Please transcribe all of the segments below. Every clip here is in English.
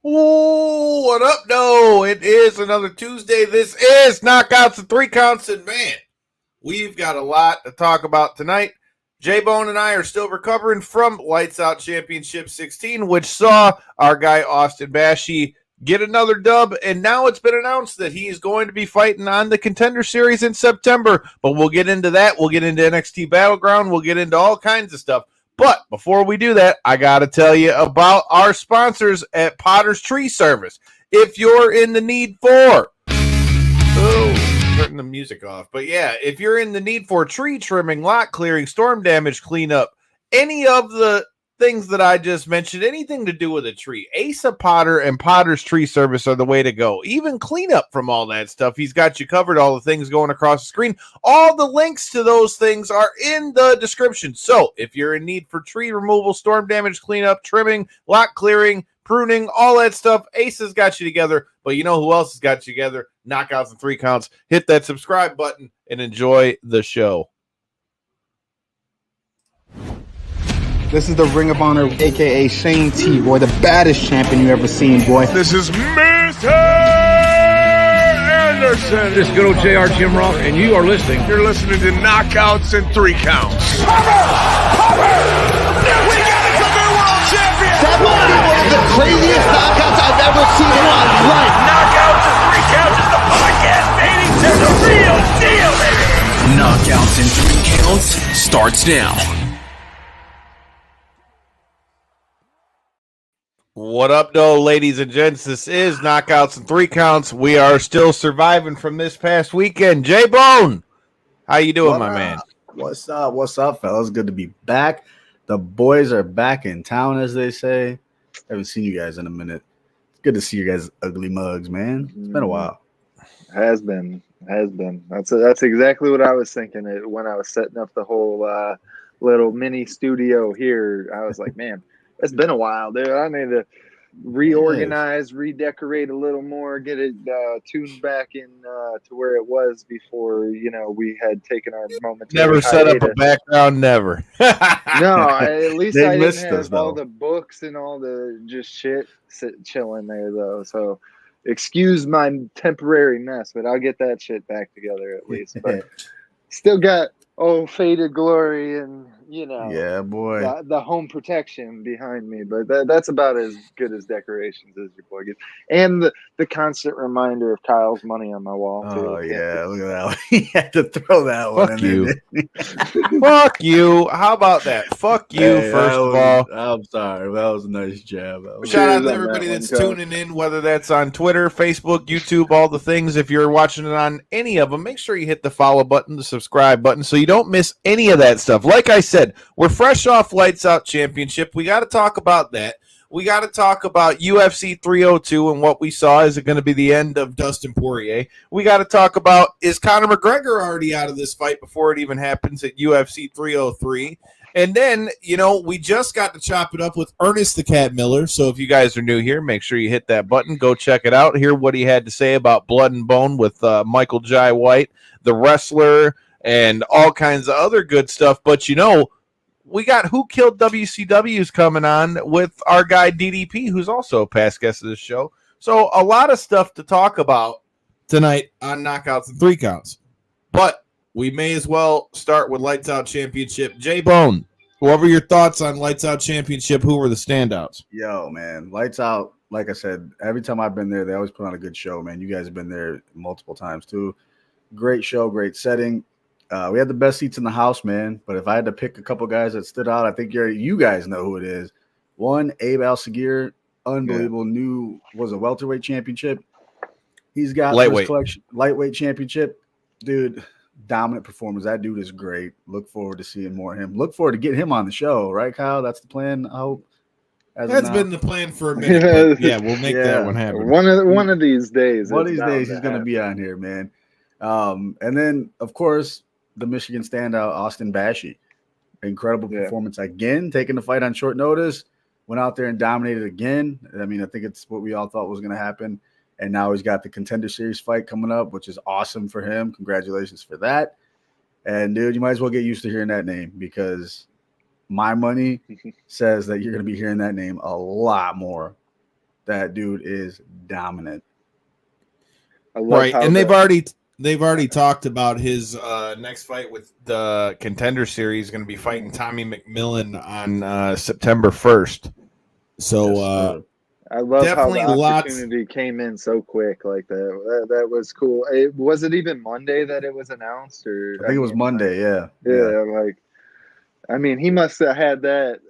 Oh, what up, no? It is another Tuesday. This is Knockouts and Three Counts, and man, we've got a lot to talk about tonight. J-Bone and I are still recovering from Lights Out Championship 16, which saw our guy Austin Bashi get another dub, and now it's been announced that he's going to be fighting on the Contender Series in September, but we'll get into that. We'll get into NXT Battleground. We'll get into all kinds of stuff. But before we do that, I got to tell you about our sponsors at Potter's Tree Service. If you're in the need for... turn the music off. But yeah, if you're in the need for tree trimming, lot clearing, storm damage cleanup, any of the things that I just mentioned, anything to do with a tree, Asa Potter and Potter's Tree Service are the way to go. Even cleanup from all that stuff. He's got you covered, all the things going across the screen. All the links to those things are in the description. So if you're in need for tree removal, storm damage cleanup, trimming, lot clearing, pruning, all that stuff, Asa's got you together. But you know who else has got you together? Knockouts and Three Counts. Hit that subscribe button and enjoy the show. This is the Ring of Honor, a.k.a. Shane T, boy, the baddest champion you ever seen, boy. This is Mr. Anderson. This is good old JR Jim Ross, and you are listening. You're listening to Knockouts and Three Counts. Cover! We got it from their world champion! That might be one of the craziest knockouts I've ever seen in my life. Knockouts and Three Counts is the podcast, baby! It's the real deal, baby! Knockouts and Three Counts starts now. What up, though, ladies and gents? This is Knockouts and Three Counts. We are still surviving from this past weekend. J-Bone, how you doing, my man? What's up? What's up, fellas? Good to be back. The boys are back in town, as they say. Haven't seen you guys in a minute. It's good to see you guys ugly mugs, man. It's been a while. Has been. That's exactly what I was thinking when I was setting up the whole little mini studio here. I was like, man, it's been a while, dude. I need to reorganize, redecorate a little more, get it tuned back in to where it was before, we had taken our moment. Never set up a background, never. No, at least They I didn't missed have us, all though. the books and all the just shit chilling there, though. So excuse my temporary mess, but I'll get that shit back together at least. But still got faded glory and Yeah, boy. the home protection behind me, but that's about as good as decorations as your boy gets. And the constant reminder of Kyle's money on my wall too. Oh yeah, look at that. He had to throw that one. Fuck you. Fuck you. How about that? Fuck you, Hey, first of all. I'm sorry. That was a nice jab. Shout out Cheers to on everybody that that's one, Coach. tuning in, whether that's on Twitter, Facebook, YouTube, all the things. If you're watching it on any of them, make sure you hit the follow button, the subscribe button, so you don't miss any of that stuff. Like I said, we're fresh off Lights Out Championship. We got to talk about that. We got to talk about UFC 302 and what we saw. Is it going to be the end of Dustin Porier? We got to talk about, is Conor McGregor already out of this fight before it even happens at UFC 303? And then, we just got to chop it up with Ernest the Cat Miller. So if you guys are new here, make sure you hit that button. Go check it out. Hear what he had to say about Blood and Bone with Michael Jai White, the wrestler, and all kinds of other good stuff. But, we got Who Killed WCW's coming on with our guy DDP, who's also a past guest of this show. So a lot of stuff to talk about tonight on Knockouts and Three Counts. But we may as well start with Lights Out Championship. J-Bone, what were your thoughts on Lights Out Championship? Who were the standouts? Yo, man, Lights Out. Like I said, every time I've been there, they always put on a good show, man. You guys have been there multiple times too. Great show, great setting. We had the best seats in the house, man. But if I had to pick a couple guys that stood out, I think you guys know who it is. One, Abe Al-Sagir, unbelievable. Was a welterweight championship. He's got lightweight championship, dude. Dominant performance. That dude is great. Look forward to seeing more of him. Look forward to getting him on the show, right, Kyle? That's the plan. I hope. That's been the plan for a minute. But yeah, we'll make that one happen. One of these days. One of these days, he's going to be on here, man. And then, of course, the Michigan standout, Austin Bashi. Incredible performance again, taking the fight on short notice. Went out there and dominated again. I mean, I think it's what we all thought was going to happen. And now he's got the Contender Series fight coming up, which is awesome for him. Congratulations for that. And, dude, you might as well get used to hearing that name because my money says that you're going to be hearing that name a lot more that dude is dominant. I love Right, how and the- they've already talked about his next fight with the Contender Series. Going to be fighting Tommy McMillan on September 1st. So Yes, sir. I love definitely how the lots- opportunity came in so quick like that. That was cool. Was it even Monday that it was announced, or I think it was Monday. Yeah. Yeah, like, I mean, he must have had that.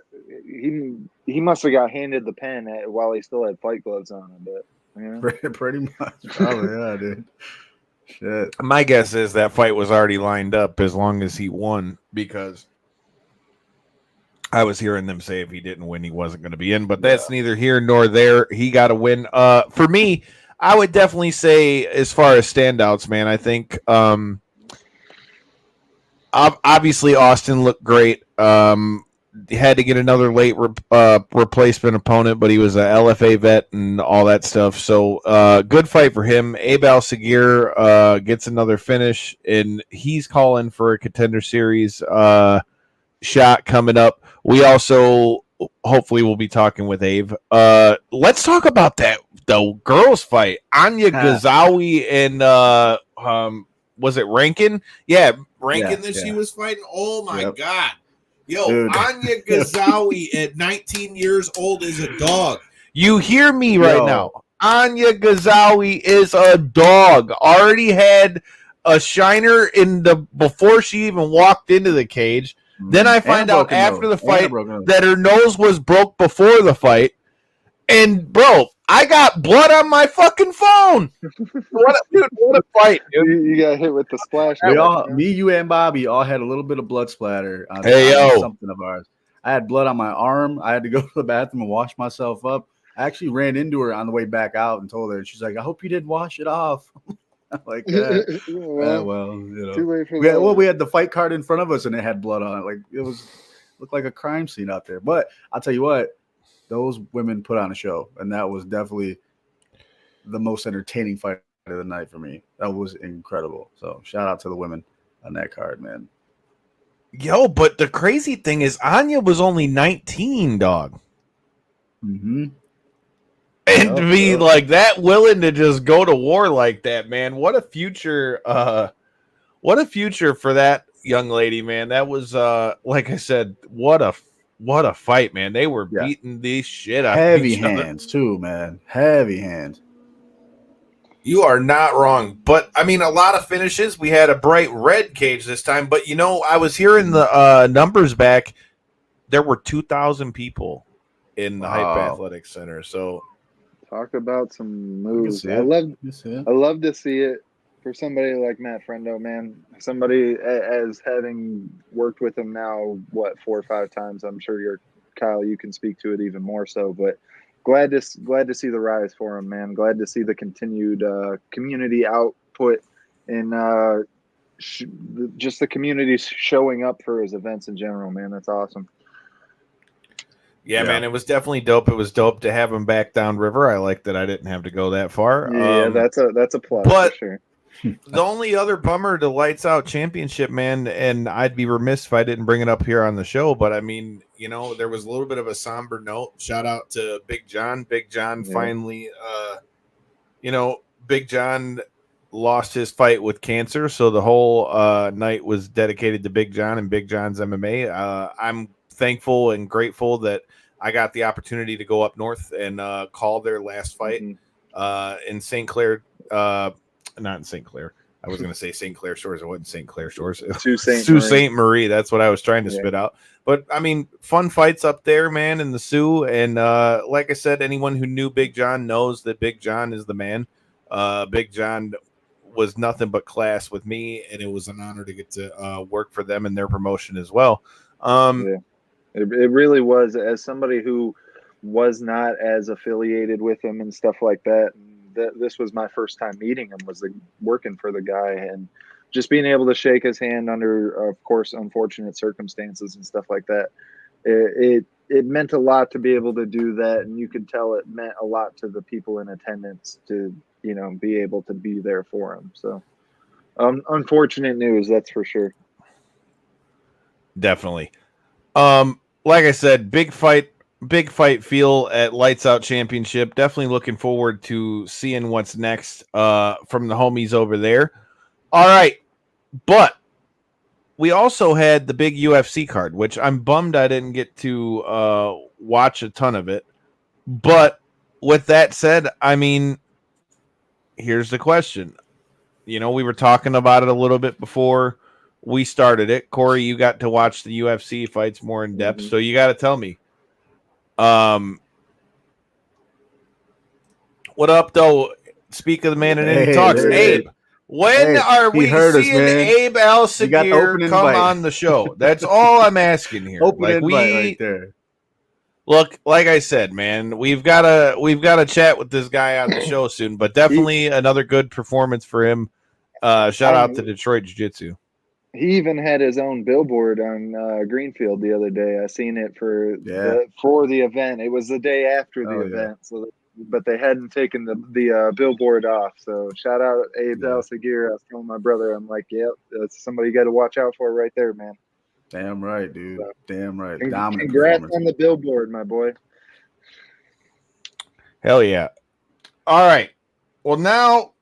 He must have got handed the pen while he still had fight gloves on him. But Pretty much. Probably, yeah, dude. Shit. my guess is that fight was already lined up as long as he won, because I was hearing them say if he didn't win, he wasn't going to be in. But that's neither here nor there. He got to win. For me, I would definitely say, as far as standouts, man, I think obviously Austin looked great. He had to get another late replacement opponent, but he was a LFA vet and all that stuff. So good fight for him. Abel Seguir gets another finish, and he's calling for a Contender Series shot coming up. We also hopefully will be talking with Abe. Let's talk about the girls fight. Anya Gazawi and was it Rankin? Yeah, Rankin that she was fighting. Oh my God. Yo, Dude. Anya Gazawi at 19 years old is a dog. You hear me right now. Anya Gazawi is a dog. Already had a shiner before she even walked into the cage. Then I find out after the fight that her nose was broke before the fight. And, bro, I got blood on my fucking phone. What a fight, dude. you got hit with the splash. Me, you, and Bobby all had a little bit of blood splatter on something of ours. I had blood on my arm. I had to go to the bathroom and wash myself up. I actually ran into her on the way back out and told her. She's like, I hope you didn't wash it off. I'm like, well, you know. Too late for that. We had the fight card in front of us and it had blood on it. Like, looked like a crime scene out there. But I'll tell you what, those women put on a show, and that was definitely the most entertaining fight of the night for me. That was incredible. So shout out to the women on that card, man. Yo, but the crazy thing is Anya was only 19, dog. Mm-hmm. And to be like that, willing to just go to war like that, man. What a future for that young lady, man. That was like I said, what a fight, man. They were beating the shit out of each other. Heavy hands too, man. Heavy hands. You are not wrong. But I mean, a lot of finishes. We had a bright red cage this time, but I was hearing the numbers back. There were 2,000 people in the Hype Athletics Center. So talk about some moves. I love to see it for somebody like Matt Friendo, man. Somebody as having worked with him now, 4 or 5 times. I'm sure Kyle, you can speak to it even more so, but glad to see the rise for him, man. Glad to see the continued community output and just the community showing up for his events in general, man. That's awesome. Yeah, man, it was definitely dope. It was dope to have him back downriver. I like that I didn't have to go that far. Yeah, that's a plus but for sure. The only other bummer to Lights Out Championship, man, and I'd be remiss if I didn't bring it up here on the show, but I mean, there was a little bit of a somber note. Shout out to Big John. Big John finally, Big John lost his fight with cancer, so the whole night was dedicated to Big John and Big John's MMA. I'm thankful and grateful that I got the opportunity to go up north and call their last fight in St. Clair. Not in St. Clair. I was going to say St. Clair Shores. It wasn't St. Clair Shores. Sault Ste. Marie. That's what I was trying to spit out. But, I mean, fun fights up there, man, in the Sioux. And like I said, anyone who knew Big John knows that Big John is the man. Big John was nothing but class with me, and it was an honor to get to work for them and their promotion as well. It really was. As somebody who was not as affiliated with him and stuff like that, this was my first time meeting him, was working for the guy, and just being able to shake his hand under, of course, unfortunate circumstances and stuff like that. It meant a lot to be able to do that, and you could tell it meant a lot to the people in attendance to, be able to be there for him. So, unfortunate news, that's for sure. Definitely. Like I said, big fight big fight feel at Lights Out Championship. Definitely looking forward to seeing what's next from the homies over there. All right, but we also had the big UFC card, which I'm bummed I didn't get to watch a ton of it. But with that said, I mean, here's the question. You know, we were talking about it a little bit before we started it. Corey, you got to watch the UFC fights more in depth, so you got to tell me. What up, though? Speak of the man in any talks. Abe, when are we seeing Abe Al-Sagir come on the show? That's all I'm asking here. Open invite right there. Look, like I said, man, we've got to chat with this guy on the show soon, but definitely another good performance for him. Shout out to Detroit Jiu-Jitsu. He even had his own billboard on Greenfield the other day. I seen it for the event. It was the day after the event, but they hadn't taken the billboard off. So shout out Abe Al-Sagir. I was telling my brother, I'm like, yep, that's somebody you got to watch out for right there, man. Damn right, dude. So, damn right. Congrats on the billboard, my boy. Hell yeah. All right. Well, now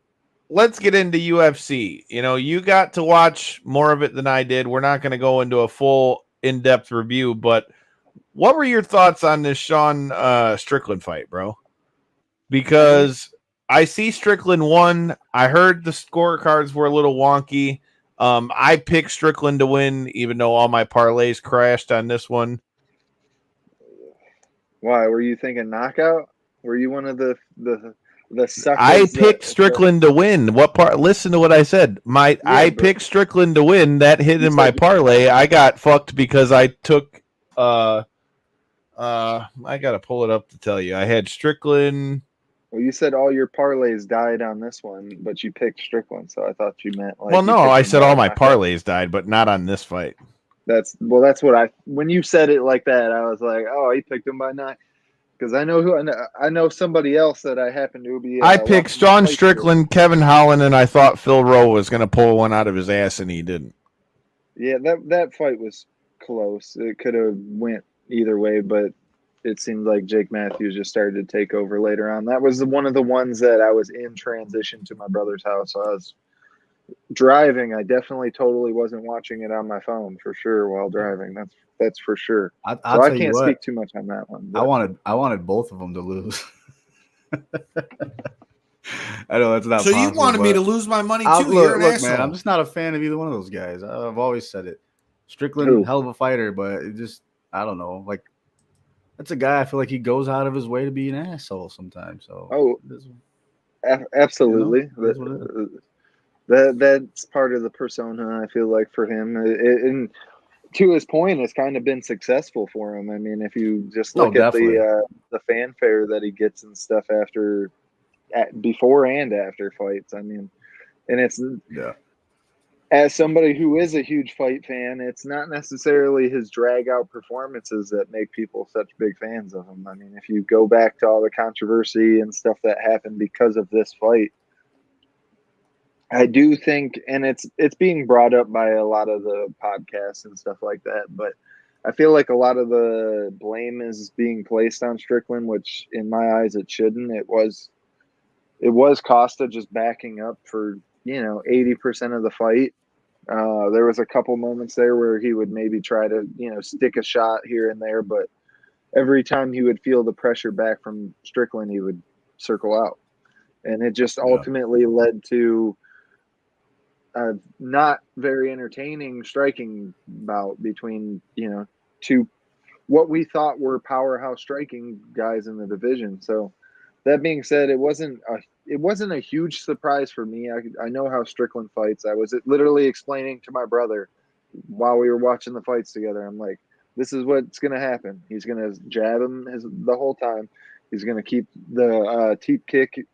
let's get into UFC. You know, you got to watch more of it than I did. We're not going to go into a full in-depth review, but what were your thoughts on this Sean Strickland fight, bro? Because I see Strickland won. I heard the scorecards were a little wonky. I picked Strickland to win, even though all my parlays crashed on this one. Why? Were you thinking knockout? Were you one of the suckers? I picked Strickland to win. What part? Listen to what I said. I picked Strickland to win. That hit in my parlay. I got fucked because I took. I gotta pull it up to tell you. I had Strickland. Well, you said all your parlays died on this one, but you picked Strickland, so I thought you meant like. Well, no, I said all my parlays died, but not on this fight. That's what when you said it like that, I was like, oh, he picked him by 9. Because I know somebody else that I happen to be. I picked Sean Strickland, Kevin Holland, and I thought Phil Rowe was going to pull one out of his ass, and he didn't. Yeah, that fight was close. It could have went either way, but it seemed like Jake Matthews just started to take over later on. That was one of the ones that I was in transition to my brother's house. So I was driving. I definitely totally wasn't watching it on my phone for sure while driving. That's for sure. I can't speak too much on that one. But I wanted both of them to lose. I know that's not. So possible, you wanted me to lose my money too? Look, man, I'm just not a fan of either one of those guys. I've always said it. Strickland, hell of a fighter, but it just, I don't know. Like, that's a guy I feel like he goes out of his way to be an asshole sometimes. So absolutely. You know, that's part of the persona. I feel like for him, and to his point, it's kind of been successful for him. I mean, if you just look at the fanfare that he gets and stuff before and after fights, I mean, and it's as somebody who is a huge fight fan, it's not necessarily his drag out performances that make people such big fans of him. I mean, if you go back to all the controversy and stuff that happened because of this fight, I do think, and it's being brought up by a lot of the podcasts and stuff like that, but I feel like a lot of the blame is being placed on Strickland, which in my eyes it shouldn't. It was Costa just backing up for 80% of the fight. There was a couple moments there where he would maybe try to, stick a shot here and there, but every time he would feel the pressure back from Strickland, he would circle out. And it just ultimately led to a not very entertaining striking bout between, two what we thought were powerhouse striking guys in the division. So that being said, it wasn't a huge surprise for me. I know how Strickland fights. I was literally explaining to my brother while we were watching the fights together. I'm like, this is what's going to happen. He's going to jab him the whole time. He's going to keep the teep kick.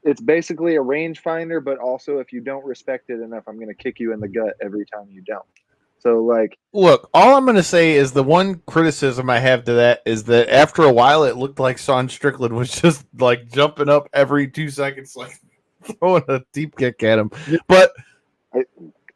It's basically a rangefinder, but also if you don't respect it enough, I'm going to kick you in the gut every time you don't. So, look, all I'm going to say is the one criticism I have to that is that after a while, it looked like Sean Strickland was just jumping up every 2 seconds, throwing a deep kick at him. But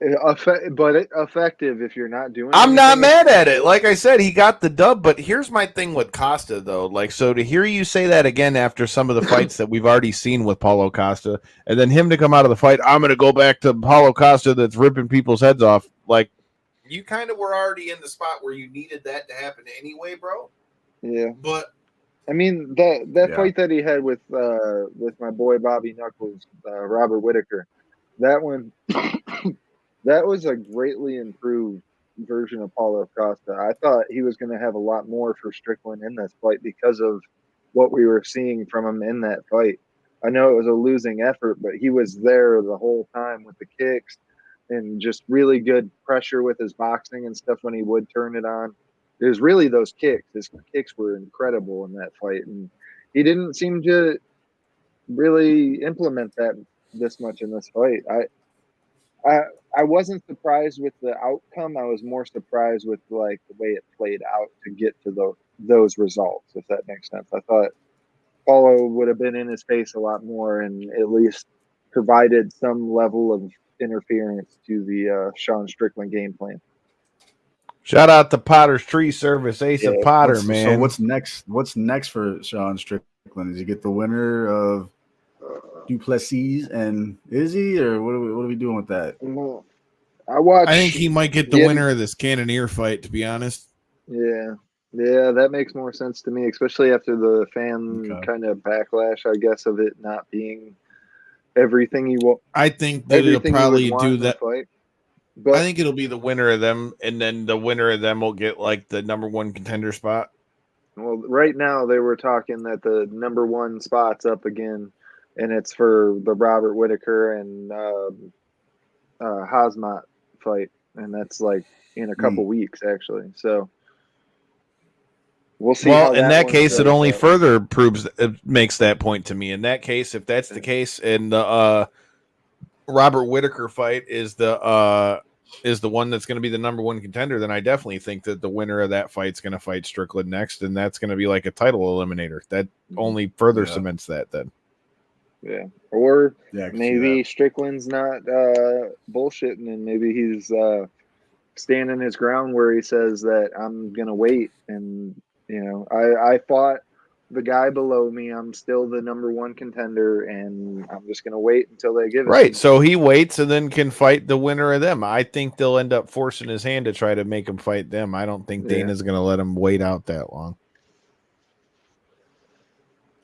effective if you're not doing. I'm not anything. mad at it. Like I said, he got the dub, but here's my thing with Costa, though. Like, so to hear you say that again after some of the fights that we've already seen with Paulo Costa, and then him to come out of the fight, I'm going to go back to Paulo Costa that's ripping people's heads off. Like, you kind of were already in the spot where you needed that to happen anyway, bro. Yeah, but I mean that fight that he had with my boy Bobby Knuckles, Robert Whitaker, that one, that was a greatly improved version of Paulo Costa. I thought he was going to have a lot more for Strickland in this fight because of what we were seeing from him in that fight. I know it was a losing effort, but he was there the whole time with the kicks and just really good pressure with his boxing and stuff when he would turn it on. It was really those kicks. His kicks were incredible in that fight, and he didn't seem to really implement that this much in this fight. I wasn't surprised with the outcome. I was more surprised with like the way it played out to get to those results, if that makes sense. I thought Paulo would have been in his face a lot more and at least provided some level of interference to the Sean Strickland game plan. shout out to Potter's Tree Service, Ace of Potter, man. So what's next? What's next for Sean Strickland? Does he get the winner of Duplessis and Izzy, or what are we doing with that? I think he might get the winner of this Cannoneer fight, to be honest. Yeah, that makes more sense to me, especially after the fan kind of backlash, I guess, of it not being everything he wants. I think that it'll probably do that. Fight. But I think it'll be the winner of them, and then the winner of them will get like the number one contender spot. Well, right now they were talking that the number one spot's up again, and it's for the Robert Whitaker and Hazmat fight, and that's like in a couple weeks actually. So we'll see. Well, in that case, it only further proves it makes that point to me. In that case, if that's the case, and the Robert Whitaker fight is the one that's going to be the number one contender, then I definitely think that the winner of that fight's going to fight Strickland next, and that's going to be like a title eliminator. That only further cements that then. Yeah. Or maybe Strickland's not bullshitting, and maybe he's standing his ground where he says that I'm going to wait. And, you know, I fought the guy below me. I'm still the number one contender, and I'm just going to wait until they give it. Right. So he waits and then can fight the winner of them. I think they'll end up forcing his hand to try to make him fight them. I don't think Dana's going to let him wait out that long.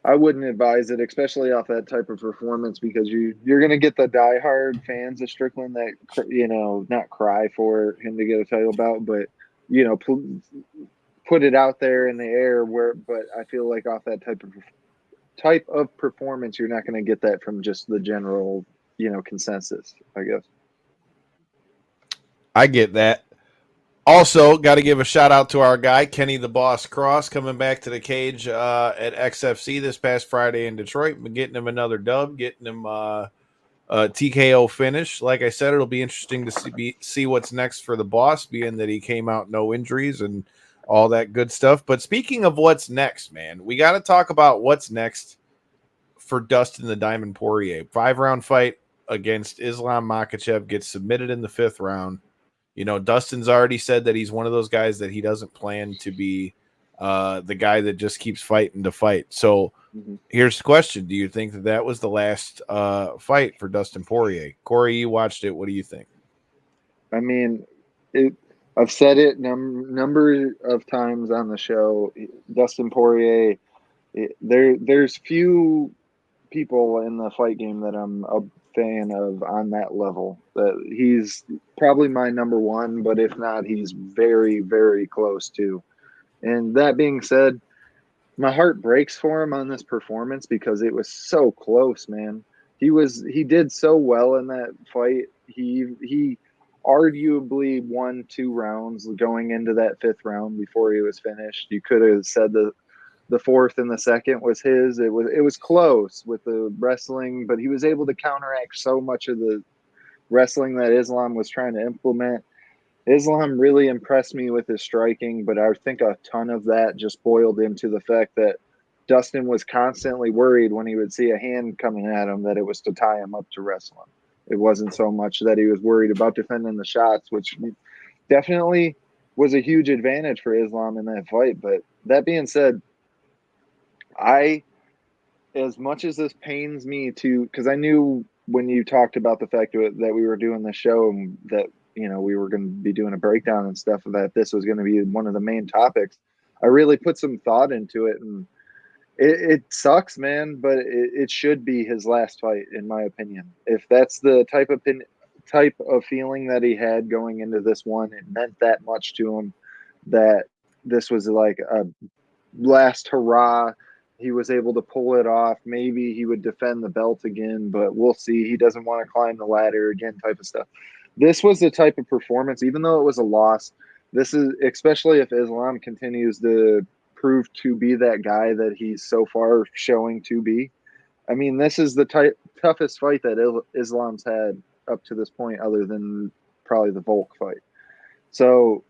I wouldn't advise it, especially off that type of performance, because you're going to get the diehard fans of Strickland that, you know, not cry for him to get a title bout, but, you know, put it out there in the air. But I feel like off that type of performance, you're not going to get that from just the general, you know, consensus, I guess. I get that. Also, got to give a shout out to our guy, Kenny the Boss Cross, coming back to the cage at XFC this past Friday in Detroit, getting him another dub, getting him a TKO finish. Like I said, it'll be interesting to see what's next for the Boss, being that he came out no injuries and all that good stuff. But speaking of what's next, man, we got to talk about what's next for Dustin the Diamond Porier. 5-round fight against Islam Makhachev, gets submitted in the 5th round. You know, Dustin's already said that he's one of those guys that he doesn't plan to be the guy that just keeps fighting to fight. So here's the question. Do you think that was the last fight for Dustin Porier? Corey, you watched it. What do you think? I mean, I've said it number of times on the show. Dustin Porier, there's few people in the fight game that I'm a fan of on that level. That he's probably my number one, but if not, he's very, very close to. And that being said, my heart breaks for him on this performance because it was so close, man. He did so well in that fight. He arguably won 2 rounds going into that 5th round before he was finished. You could have said the 4th and the 2nd was his. It was close with the wrestling, but he was able to counteract so much of the wrestling that Islam was trying to implement. Islam really impressed me with his striking, but I think a ton of that just boiled into the fact that Dustin was constantly worried when he would see a hand coming at him that it was to tie him up to wrestle him. It wasn't so much that he was worried about defending the shots, which definitely was a huge advantage for Islam in that fight. But that being said, as much as this pains me because I knew when you talked about the fact that we were doing the show and that, we were going to be doing a breakdown and stuff, that this was going to be one of the main topics, I really put some thought into it. And it sucks, man, but it should be his last fight, in my opinion. If that's the type of feeling that he had going into this one, it meant that much to him that this was like a last hurrah. He was able to pull it off. Maybe he would defend the belt again, but we'll see. He doesn't want to climb the ladder again, type of stuff. This was the type of performance, even though it was a loss. This is, especially if Islam continues to prove to be that guy that he's so far showing to be. I mean, this is the toughest fight that Islam's had up to this point, other than probably the Volk fight. So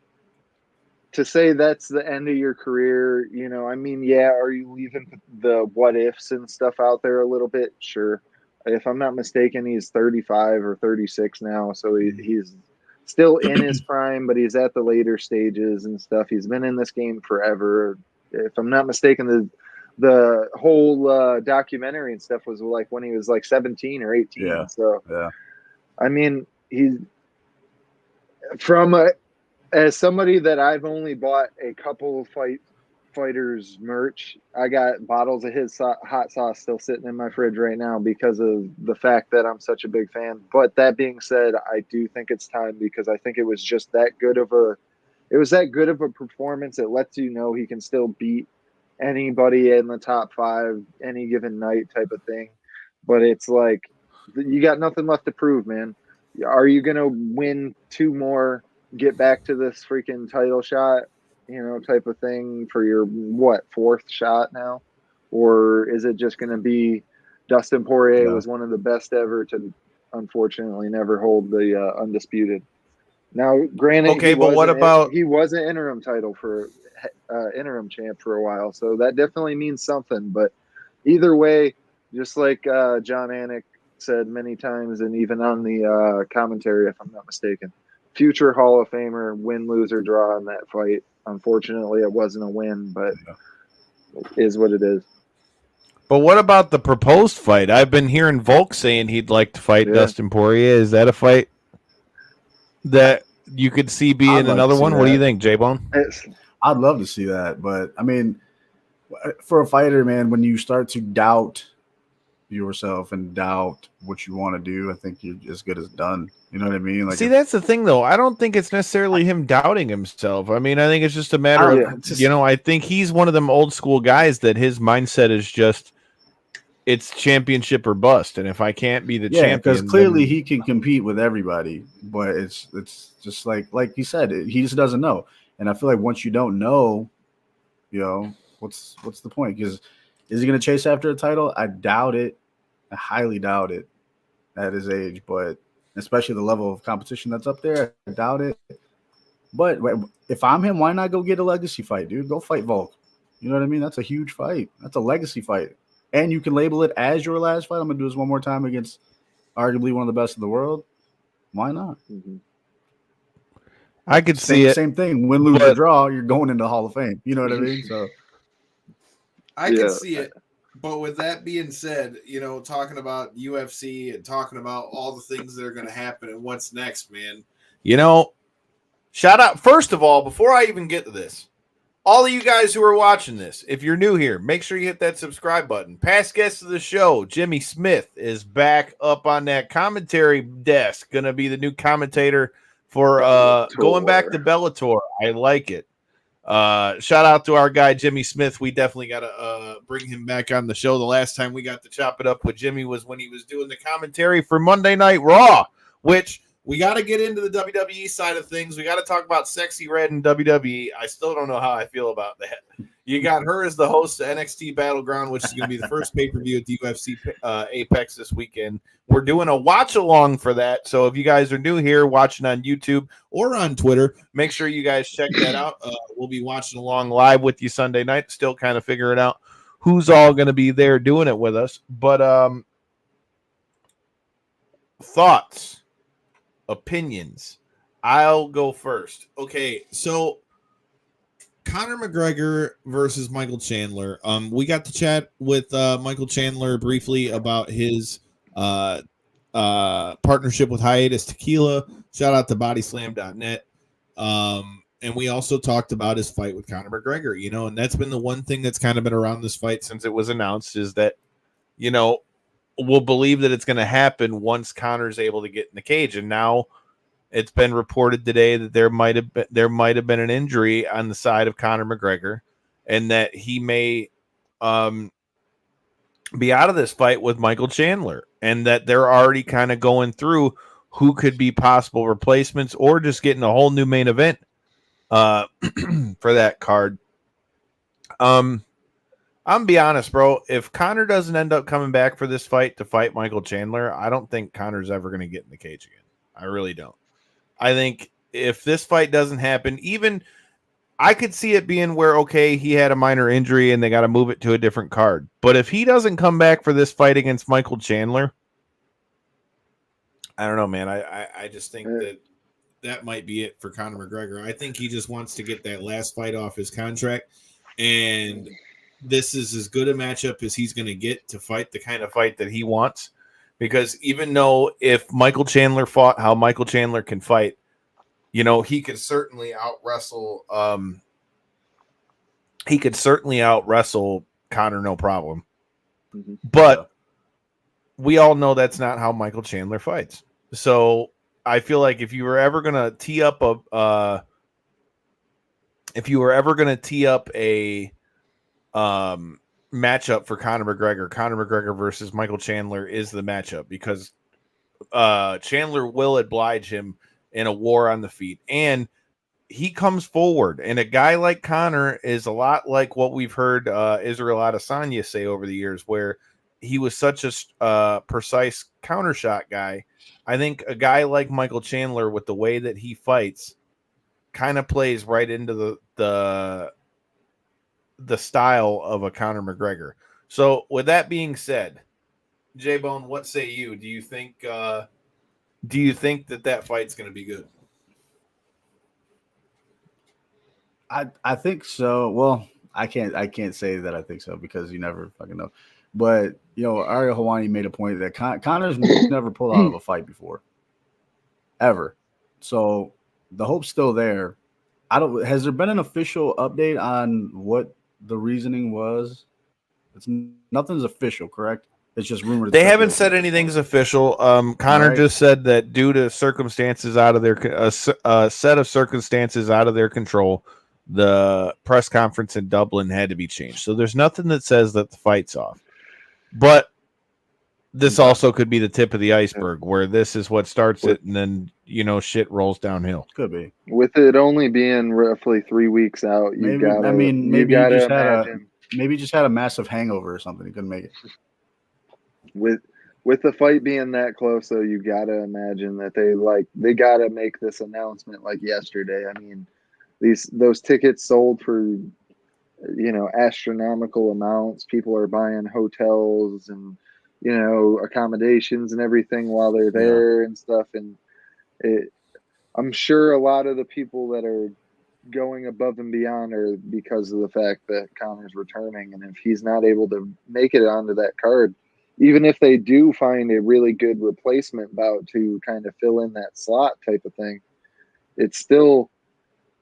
to say that's the end of your career, I mean, yeah, are you leaving the what ifs and stuff out there a little bit? Sure. If I'm not mistaken, he's 35 or 36 now, so he's still in his prime, but he's at the later stages and stuff. He's been in this game forever. If I'm not mistaken, the whole documentary and stuff was like when he was like 17 or 18. Yeah. So, yeah. I mean, he's as somebody that I've only bought a couple of fighters merch, I got bottles of his hot sauce still sitting in my fridge right now because of the fact that I'm such a big fan. But that being said, I do think it's time, because I think it was just that good of a performance. It lets you know he can still beat anybody in the top 5 any given night, type of thing. But it's like, you got nothing left to prove, man. Are you going to win 2 more, get back to this freaking title shot, type of thing for your 4th shot now? Or is it just going to be Dustin Porier was one of the best ever to unfortunately never hold the undisputed? Now, granted, okay, but what about, he was an interim title for interim champ for a while, so that definitely means something. But either way, just like John Anik said many times, and even on the commentary, if I'm not mistaken, future Hall of Famer, win, lose, or draw in that fight. Unfortunately, it wasn't a win, but it is what it is. But what about the proposed fight? I've been hearing Volk saying he'd like to fight Dustin Poirier. Is that a fight that you could see being another one? What do you think, J-Bone? I'd love to see that, but I mean, for a fighter, man, when you start to doubt yourself and doubt what you want to do, I think you're as good as done. You know what I mean? Like, that's the thing, though. I don't think it's necessarily him doubting himself. I mean, I think it's just a matter of, I think he's one of them old school guys that his mindset is just, it's championship or bust. And if I can't be the champion, because clearly he can compete with everybody, but it's just like you said, he just doesn't know. And I feel like once you don't know, what's the point? Because is he going to chase after a title? I doubt it. I highly doubt it at his age, but especially the level of competition that's up there, I doubt it. But if I'm him, why not go get a legacy fight, dude? Go fight Volk. You know what I mean? That's a huge fight. That's a legacy fight. And you can label it as your last fight. I'm going to do this one more time against arguably one of the best in the world. Why not? Mm-hmm. I could see it. Same thing. Win, lose, or draw, you're going into Hall of Fame. You know what I mean? So I can see it. But with that being said, talking about UFC and talking about all the things that are going to happen and what's next, man. Shout out. First of all, before I even get to this, all of you guys who are watching this, if you're new here, make sure you hit that subscribe button. Past guest of the show, Jimmy Smith, is back up on that commentary desk. Going to be the new commentator for going back to Bellator. I like it. Shout out to our guy Jimmy Smith. We definitely got to bring him back on the show. The last time we got to chop it up with Jimmy was when he was doing the commentary for Monday Night Raw, which we got to get into the WWE side of things. We got to talk about Sexy Red and WWE. I still don't know how I feel about that. You got her as the host of NXT Battleground, which is going to be the first pay-per-view at the UFC Apex this weekend. We're doing a watch-along for that, so if you guys are new here watching on YouTube or on Twitter, make sure you guys check that out. We'll be watching along live with you Sunday night, still kind of figuring out who's all going to be there doing it with us. But thoughts, opinions. I'll go first. Okay, so Conor McGregor versus Michael Chandler. We got to chat with Michael Chandler briefly about his partnership with Hiatus Tequila. Shout out to bodyslam.net. And we also talked about his fight with Conor McGregor, you know, and that's been the one thing that's kind of been around this fight since it was announced is that, you know, we'll believe that it's going to happen once Conor's able to get in the cage. And now it's been reported today that there might have been an injury on the side of Conor McGregor, and that he may be out of this fight with Michael Chandler, and that they're already kind of going through who could be possible replacements or just getting a whole new main event for that card. I'm gonna be honest, bro. If Conor doesn't end up coming back for this fight to fight Michael Chandler, I don't think Conor's ever going to get in the cage again. I really don't. I think if this fight doesn't happen, even I could see it being where, okay, he had a minor injury and they got to move it to a different card. But if he doesn't come back for this fight against Michael Chandler, I don't know, man. I just think that might be it for Conor McGregor. I think he just wants to get that last fight off his contract, and this is as good a matchup as he's going to get to fight the kind of fight that he wants. Because even though if Michael Chandler fought how Michael Chandler can fight, you know, he could certainly out wrestle Conor, no problem. Mm-hmm. But we all know that's not how Michael Chandler fights. So I feel like if you were ever going to tee up a matchup for Conor McGregor versus Michael Chandler is the matchup, because Chandler will oblige him in a war on the feet, and he comes forward. And a guy like Conor is a lot like what we've heard Israel Adesanya say over the years, where he was such a precise counter shot guy. I think a guy like Michael Chandler, with the way that he fights, kind of plays right into the style of a Conor McGregor. So with that being said, J-Bone, what say you? Do you think that fight's going to be good? I think so. Well, I can't say that I think so, because you never fucking know. But, you know, Ariel Helwani made a point that Conor's never pulled out of a fight before, ever. So the hope's still there. Has there been an official update on what the reasoning was? Nothing's official, correct? It's just rumored. They haven't said anything's official. Conor just said that due to circumstances out of their set of circumstances out of their control, the press conference in Dublin had to be changed. So there's nothing that says that the fight's off. But this also could be the tip of the iceberg, where this is what starts it, and then, you know, shit rolls downhill. Could be. With it only being roughly 3 weeks out, maybe he just had a massive hangover or something. He couldn't make it. With the fight being that close, though, you gotta imagine that they gotta make this announcement like yesterday. I mean, those tickets sold for, you know, astronomical amounts. People are buying hotels and, you know, accommodations and everything while they're there and stuff. And I'm sure a lot of the people that are going above and beyond are because of the fact that Conor's returning. And if he's not able to make it onto that card, even if they do find a really good replacement bout to kind of fill in that slot type of thing, it's still,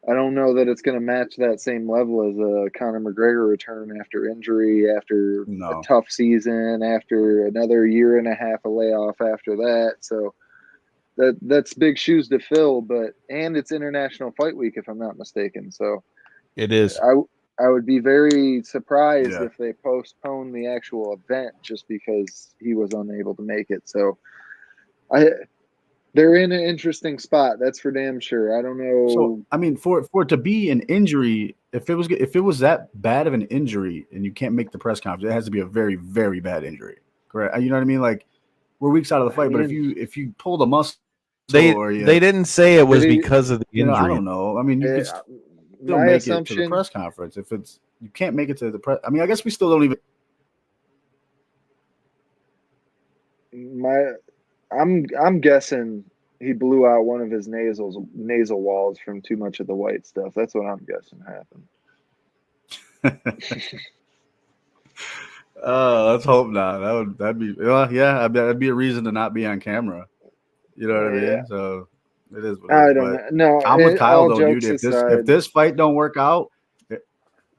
I don't know that it's going to match that same level as a Conor McGregor return after injury, after a tough season, after another year and a half of layoff after that. So that's big shoes to fill, and it's International Fight Week, if I'm not mistaken. So it is. I would be very surprised if they postpone the actual event just because he was unable to make it. So they're in an interesting spot. That's for damn sure. I don't know. So, I mean, for it to be an injury, if it was that bad of an injury and you can't make the press conference, it has to be a very, very bad injury. Correct. You know what I mean? Like, we're weeks out of the fight, but if you pulled a muscle, they didn't say it was because of the injury. You know, I don't know. I mean, you could still make it to the press conference. If you can't make it to the press, I mean, I guess we still don't even. I'm guessing he blew out one of his nasal walls from too much of the white stuff. That's what I'm guessing happened. Let's hope not. That'd be that'd be a reason to not be on camera. You know what I mean? So it is. I don't know. No, I'm with Kyle though, dude. Aside, If this fight don't work out,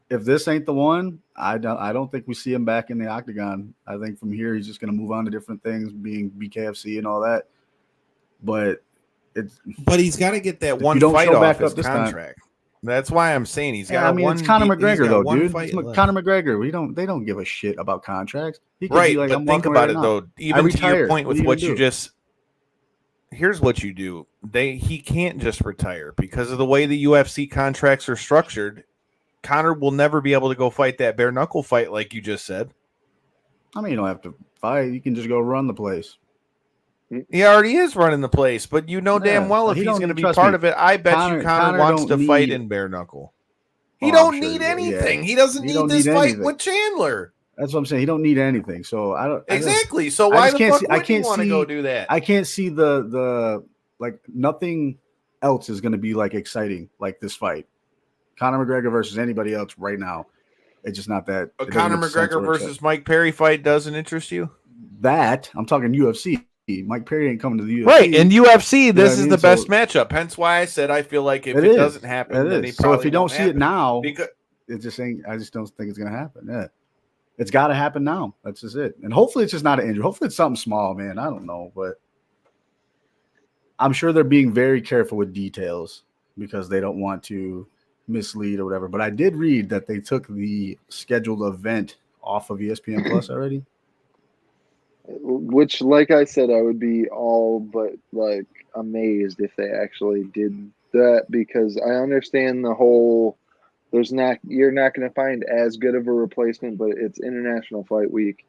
if this ain't the one, I don't think we see him back in the octagon. I think from here he's just going to move on to different things, being BKFC and all that. But he's got to get that one fight off his contract. That's why I'm saying he's got. I mean, it's Conor McGregor though, dude. It's Conor McGregor. They don't give a shit about contracts. He could be like, but think about it though. Even to your point with what you just. Here's what you do. He can't just retire because of the way the UFC contracts are structured. Conor will never be able to go fight that bare knuckle fight like you just said. I mean, you don't have to fight. You can just go run the place. He already is running the place, but you know damn well if he's going to be part of it, I bet you Conor wants to fight in bare knuckle. He don't need anything. He doesn't need this fight with Chandler. That's what I'm saying. He don't need anything. So I don't exactly. So why the fuck would you want to go do that? I can't see the like nothing else is going to be like exciting like this fight. Conor McGregor versus anybody else right now. It's just not that. A Conor McGregor versus Mike Perry fight doesn't interest you? That I'm talking UFC. Mike Perry ain't coming to the UFC. Right, in UFC, this is the best matchup. Hence why I said I feel like if it doesn't happen, then so if you don't see it now, it just ain't. I just don't think it's gonna happen. Yeah, it's got to happen now. That's just it. And hopefully, it's just not an injury. Hopefully, it's something small, man. I don't know, but I'm sure they're being very careful with details because they don't want to mislead or whatever. But I did read that they took the scheduled event off of ESPN Plus already. Which, like I said, I would be all but like amazed if they actually did that, because I understand the whole you're not going to find as good of a replacement, but it's International Fight Week.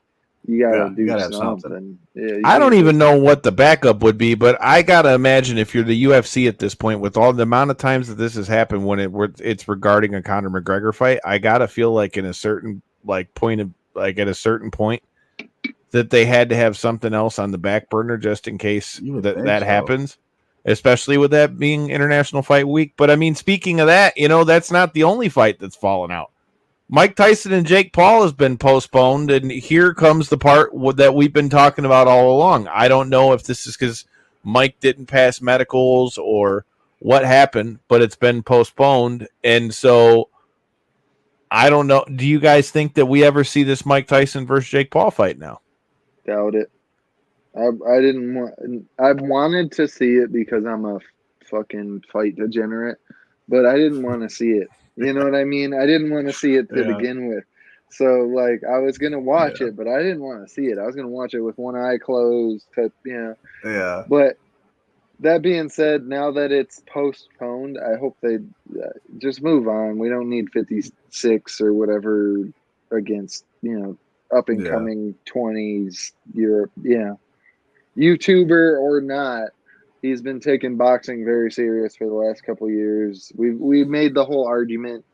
You gotta do something. Yeah, I don't even know what the backup would be, but I gotta imagine if you're the UFC at this point, with all the amount of times that this has happened when it's regarding a Conor McGregor fight, I gotta feel like in a certain at a certain point that they had to have something else on the back burner just in case that happens, especially with that being International Fight Week. But I mean, speaking of that, that's not the only fight that's fallen out. Mike Tyson and Jake Paul has been postponed, and here comes the part that we've been talking about all along. I don't know if this is because Mike didn't pass medicals or what happened, but it's been postponed, and so I don't know. Do you guys think that we ever see this Mike Tyson versus Jake Paul fight now? Doubt it. I didn't want. I wanted to see it because I'm a fucking fight degenerate, but I didn't want to see it. You know what I mean? I didn't want to see it to begin with. So, like, I was going to watch it, but I didn't want to see it. I was going to watch it with one eye closed. Yeah. But that being said, now that it's postponed, I hope they just move on. We don't need 56 or whatever against, up-and-coming 20s Europe. Yeah. YouTuber or not. He's been taking boxing very serious for the last couple of years. We've made the whole argument.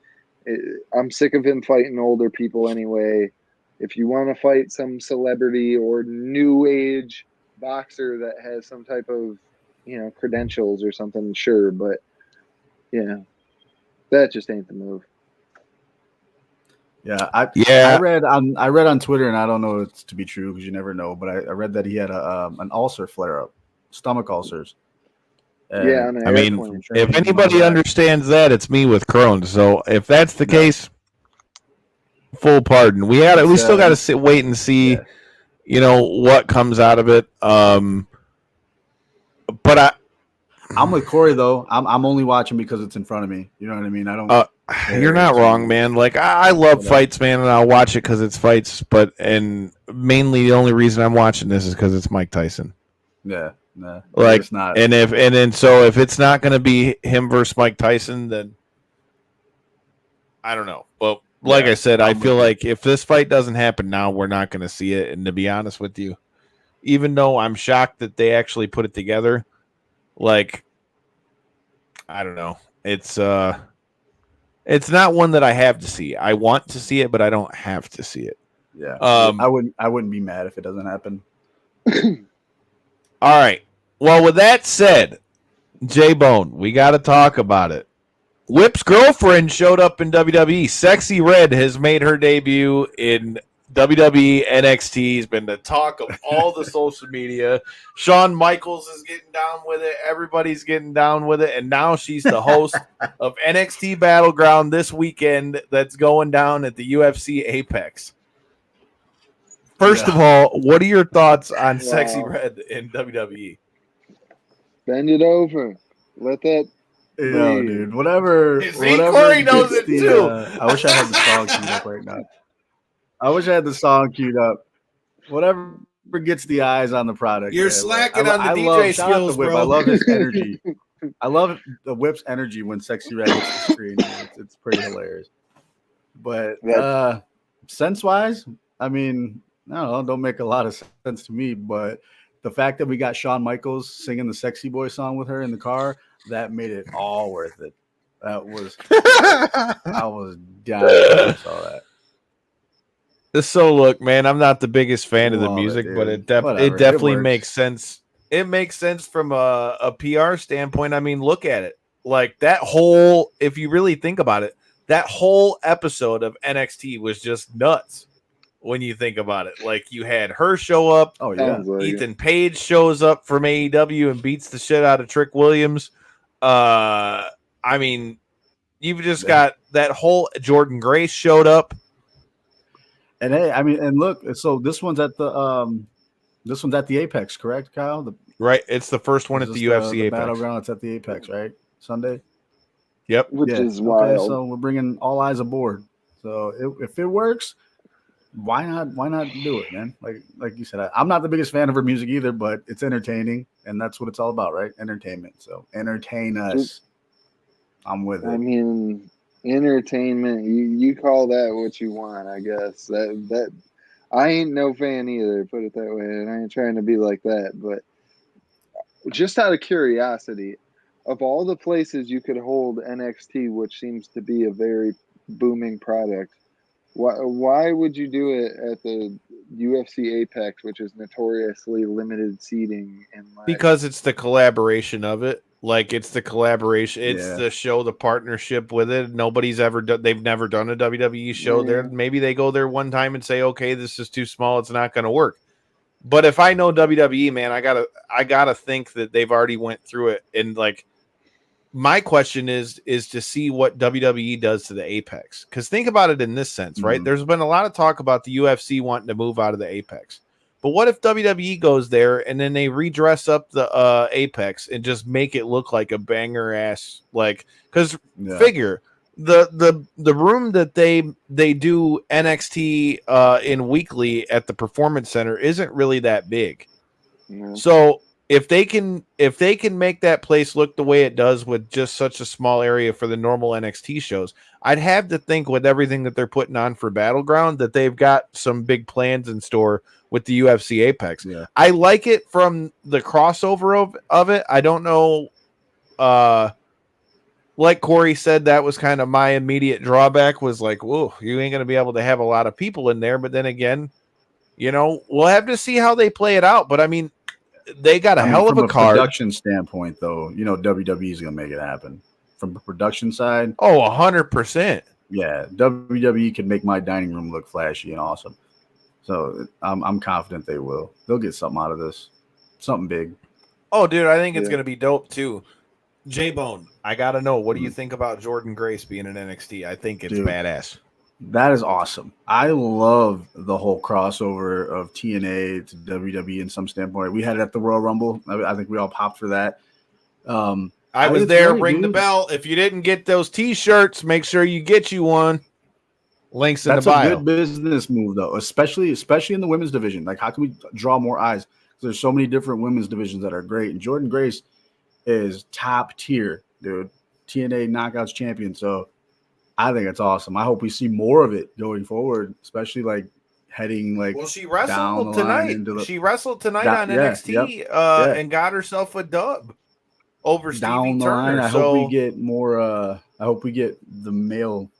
I'm sick of him fighting older people anyway. If you want to fight some celebrity or new age boxer that has some type of, credentials or something, sure. But, that just ain't the move. Yeah, I read on Twitter, and I don't know if it's to be true because you never know, but I read that he had an ulcer flare up. Stomach ulcers. I mean, if anybody understands that, it's me with Crohn's. So if that's the case, full pardon. We still got to wait and see, what comes out of it. But I'm with Corey though. I'm only watching because it's in front of me. You know what I mean? I don't. You're not wrong, man. Like I love fights, man, and I'll watch it because it's fights. And mainly the only reason I'm watching this is because it's Mike Tyson. Yeah. No, like it's not. So if it's not going to be him versus Mike Tyson, then I don't know. Well, like I said, I feel like if this fight doesn't happen now, we're not going to see it. And to be honest with you, even though I'm shocked that they actually put it together, like I don't know, it's not one that I have to see. I want to see it, but I don't have to see it. Yeah, I wouldn't be mad if it doesn't happen. All right. Well, with that said, J-Bone, we got to talk about it. Whip's girlfriend showed up in WWE. Sexy Red has made her debut in WWE NXT. Has been the talk of all the social media. Shawn Michaels is getting down with it. Everybody's getting down with it. And now she's the host of NXT Battleground this weekend that's going down at the UFC Apex. First of all, what are your thoughts on Sexy Red in WWE? Bend it over. Let that. Yo, breathe. dude, whatever. See, Whatever Corey knows gets it too. I wish I had the song queued up right now. I wish I had the song queued up. Whatever gets the eyes on the product. You're man. slacking Like, on the love, DJ shout out to skills, Whip. bro. I love his energy. I love the Whip's energy when Sexy Red hits the screen. It's pretty hilarious. But sense-wise, I mean, I don't know, don't make a lot of sense to me. But the fact that we got Shawn Michaels singing the Sexy Boy song with her in the car, that made it all worth it. That was I was dying when I saw that. So look, man, I'm not the biggest fan of the Love it, music, but dude. it Whatever, definitely works. makes sense. It makes sense from a PR standpoint. I mean, look at it. Like that whole, if you really think about it, that whole episode of NXT was just nuts when you think about it. Like you had her show up. Oh yeah. Sounds like Ethan Page shows up from AEW and beats the shit out of Trick Williams. I mean, you've just got that whole Jordan Grace showed up. And hey, I mean, and look, so this one's at the Apex, correct, Kyle? Right, it's the first one at the UFC the Apex. Battleground. It's at the Apex, right? Sunday. Yep. which is Okay, wild. so we're bringing all eyes aboard. So if it works, why not? Why not do it, man? Like you said, I'm not the biggest fan of her music either, but it's entertaining, and that's what it's all about, right? Entertainment. So entertain us. I'm with it. I mean, entertainment. You call that what you want, I guess. That I ain't no fan either. Put it that way, and I ain't trying to be like that. But just out of curiosity, of all the places you could hold NXT, which seems to be a very booming product, why would you do it at the UFC Apex, which is notoriously limited seating? And Because it's the collaboration of it. Like it's the collaboration. It's Yeah. the show, the partnership with it. Nobody's ever done. They've never done a WWE show there. Maybe they go there one time and say, "Okay, this is too small. It's not going to work." But if I know WWE, man, I gotta think that they've already went through it. And like, my question is to see what WWE does to the Apex. Because think about it in this sense, right? Mhm. There's been a lot of talk about the UFC wanting to move out of the Apex. But what if WWE goes there and then they redress up the Apex and just make it look like a banger ass, like, because figure the room that they do NXT in weekly at the Performance Center isn't really that big. So if they can make that place look the way it does with just such a small area for the normal NXT shows, I'd have to think with everything that they're putting on for Battleground that they've got some big plans in store with the UFC Apex. Yeah. I like it from the crossover of it. I don't know. Like Corey said, that was kind of my immediate drawback was like, whoa, you ain't going to be able to have a lot of people in there. But then again, we'll have to see how they play it out. But I mean, they got a hell of a card. Production standpoint, though, WWE is going to make it happen. From the production side, 100%. Yeah, WWE can make my dining room look flashy and awesome. So I'm confident they will. They'll get something out of this, something big. Oh, dude, I think it's going to be dope too. J-Bone, I got to know, what do you think about Jordan Grace being in NXT? I think it's badass. That is awesome. I love the whole crossover of TNA to WWE in some standpoint. We had it at the Royal Rumble. I think we all popped for that. I was there. Ring the bell. If you didn't get those T-shirts, make sure you get you one. Links in the bio. That's a good business move, though, especially in the women's division. Like, how can we draw more eyes? Because there's so many different women's divisions that are great. And Jordan Grace is top tier, dude. TNA Knockouts champion. So I think it's awesome. I hope we see more of it going forward, especially like heading like. Well, she wrestled tonight. She wrestled tonight on NXT and got herself a dub over Stevie Turner. I hope we get more. I hope we get the male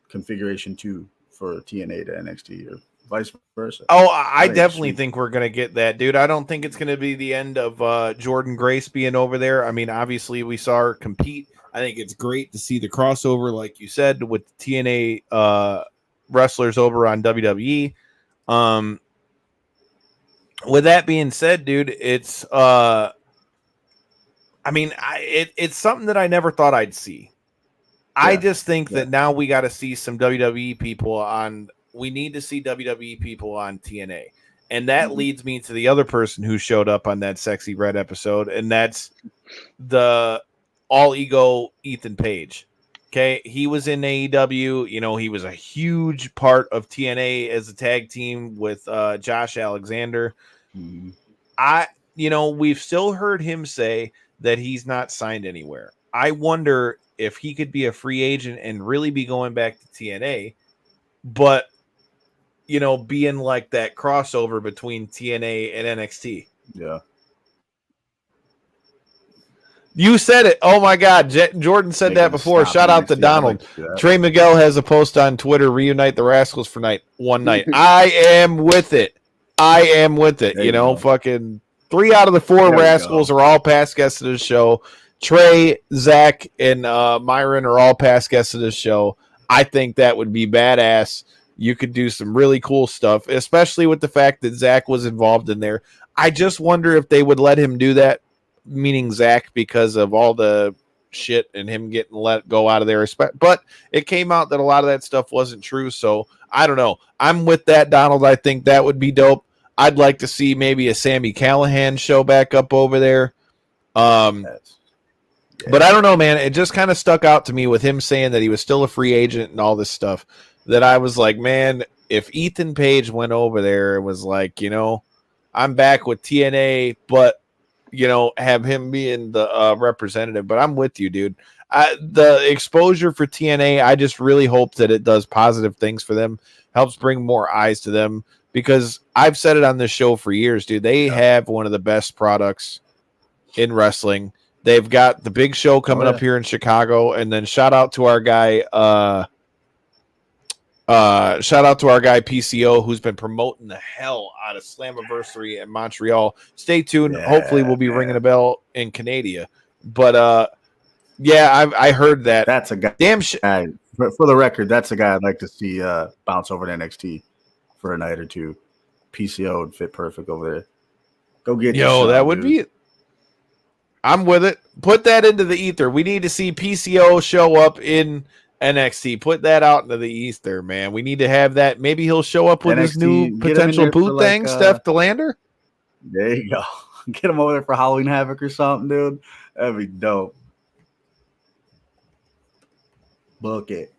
configuration too for TNA to NXT or vice versa. Oh, I Right, definitely sweet. think we're going to get that, dude. I don't think it's going to be the end of Jordan Grace being over there. I mean, obviously, we saw her compete. I think it's great to see the crossover, like you said, with the TNA wrestlers over on WWE. With that being said, dude, it's it's something that I never thought I'd see. I just think that now we got to see some WWE people on. We need to see WWE people on TNA, and that leads me to the other person who showed up on that Sexy Red episode, and that's the All Ego Ethan Page. Okay, he was in AEW. You know, he was a huge part of TNA as a tag team with Josh Alexander. We've still heard him say that he's not signed anywhere. I wonder if he could be a free agent and really be going back to TNA, but being like that crossover between TNA and NXT. Yeah. You said it. Oh my God. Jordan said that before. Shout out to Donald. Trey Miguel has a post on Twitter. Reunite the Rascals for one night. I am with it. Fucking 3 out of the 4 Rascals are all past guests of the show. Trey, Zach, and Myron are all past guests of this show. I think that would be badass. You could do some really cool stuff, especially with the fact that Zach was involved in there. I just wonder if they would let him do that, meaning Zach, because of all the shit and him getting let go out of there. But it came out that a lot of that stuff wasn't true, so I don't know. I'm with that, Donald. I think that would be dope. I'd like to see maybe a Sami Callihan show back up over there. But I don't know, man. It just kind of stuck out to me with him saying that he was still a free agent and all this stuff, that I was like, man, if Ethan Page went over there and was like, I'm back with TNA, but, have him being the representative. But I'm with you, dude. The exposure for TNA, I just really hope that it does positive things for them, helps bring more eyes to them, because I've said it on this show for years, dude. They have one of the best products in wrestling. They've got the big show coming up here in Chicago, and then shout out to our guy PCO, who's been promoting the hell out of Slammiversary in Montreal. Stay tuned. Hopefully we'll be ringing a bell in Canada. But I heard that. That's a guy. Damn shit. For the record, that's a guy I'd like to see bounce over to NXT for a night or two. PCO would fit perfect over there. Go get that would be it. I'm with it. Put that into the ether. We need to see PCO show up in NXT. Put that out into the ether, man. We need to have that. Maybe he'll show up with NXT, his new potential boot thing, Steph DeLander. There you go. Get him over there for Halloween Havoc or something, dude. That'd be dope. Book it.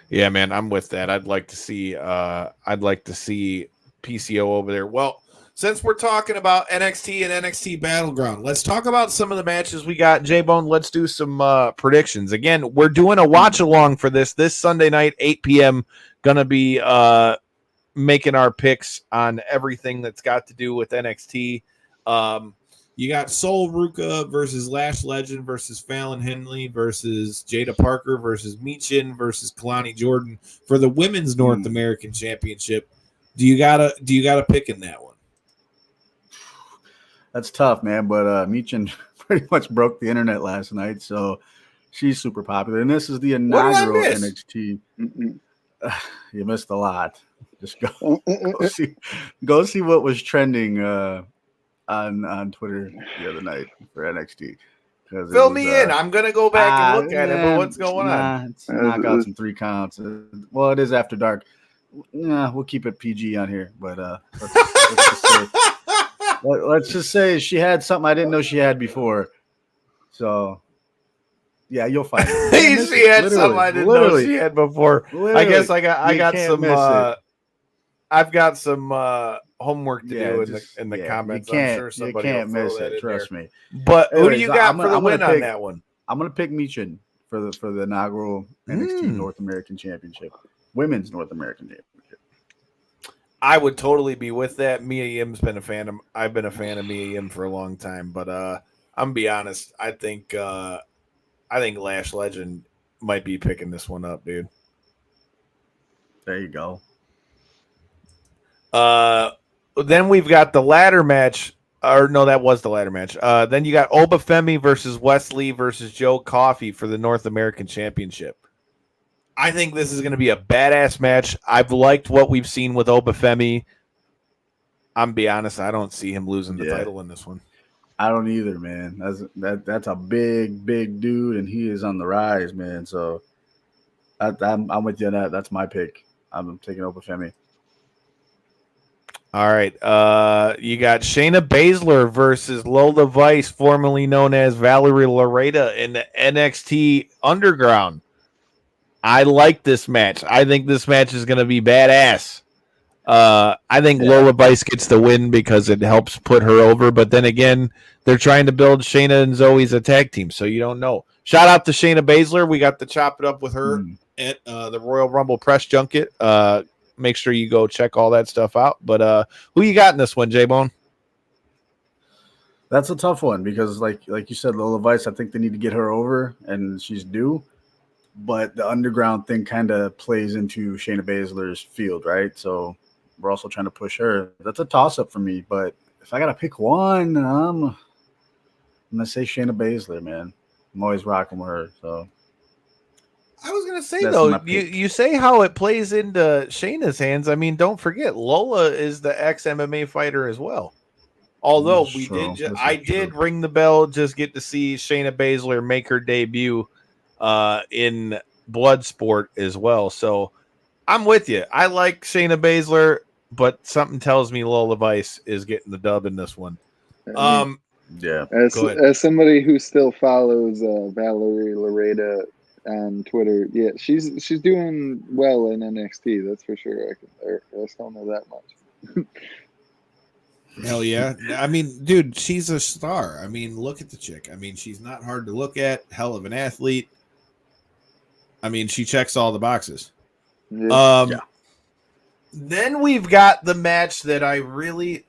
Yeah, man, I'm with that. I'd like to see PCO over there. Well, since we're talking about NXT and NXT Battleground, let's talk about some of the matches we got. J-Bone, let's do some predictions. Again, we're doing a watch-along for this Sunday night, 8 p.m. Going to be making our picks on everything that's got to do with NXT. You got Sol Ruka versus Lash Legend versus Fallon Henley versus Jada Parker versus Michin versus Kalani Jordan for the Women's North American Championship. Do you got a pick in that one? That's tough, man. But Michin pretty much broke the internet last night, so she's super popular. And this is the inaugural NXT. You missed a lot. Just go see what was trending on Twitter the other night for NXT. Fill me in. I'm gonna go back and look at it. But what's going on? It's knockouts and 3 counts. Well, it is after dark. Yeah, we'll keep it PG on here. But let's just say she had something I didn't know she had before. So yeah, you'll find it. She had something I didn't know she had before. I guess I got some. I've got some homework to do in the comments. I'm sure somebody you can't will miss throw that it. in Trust there. me. But who do you got for the win on that one? I'm gonna pick Michin for the inaugural NXT North American Championship, Women's North American Championship. I would totally be with that. Mia Yim's been a fan of. I've been a fan of Mia Yim for a long time, but I'm gonna be honest. I think Lash Legend might be picking this one up, dude. There you go. Then we've got the ladder match. Or no, that was the ladder match. Then you got Obafemi versus Wesley versus Joe Coffey for the North American Championship. I think this is going to be a badass match. I've liked what we've seen with Obafemi. I'm be honest, I don't see him losing the title in this one. I don't either, man. That's a big dude, and he is on the rise, man. So I'm with you on that. That's my pick. I'm taking Obafemi. All right. You got Shayna Baszler versus Lola Vice, formerly known as Valerie Loretta, in the NXT Underground. I like this match. I think this match is going to be badass. I think Lola Vice gets the win because it helps put her over. But then again, they're trying to build Shayna and Zoe's a tag team, so you don't know. Shout out to Shayna Baszler. We got to chop it up with her at the Royal Rumble press junket. Make sure you go check all that stuff out. But who you got in this one, J-Bone? That's a tough one because, like you said, Lola Vice, I think they need to get her over, and she's due. But the underground thing kind of plays into Shayna Baszler's field, right? So we're also trying to push her. That's a toss-up for me. But if I got to pick one, I'm going to say Shayna Baszler, man. I'm always rocking with her. So I was going to say, though, you say how it plays into Shayna's hands. I mean, don't forget, Lola is the ex-MMA fighter as well. Although I did ring the bell, just get to see Shayna Baszler make her debut in Bloodsport as well. So I'm with you. I like Shayna Baszler, but something tells me Lola Vice is getting the dub in this one. As somebody who still follows Valerie Loretta on Twitter, she's doing well in NXT. That's for sure. I just don't know that much. Hell yeah. I mean, dude, she's a star. I mean, look at the chick. I mean, she's not hard to look at. Hell of an athlete. I mean, she checks all the boxes. Then we've got the match that I really...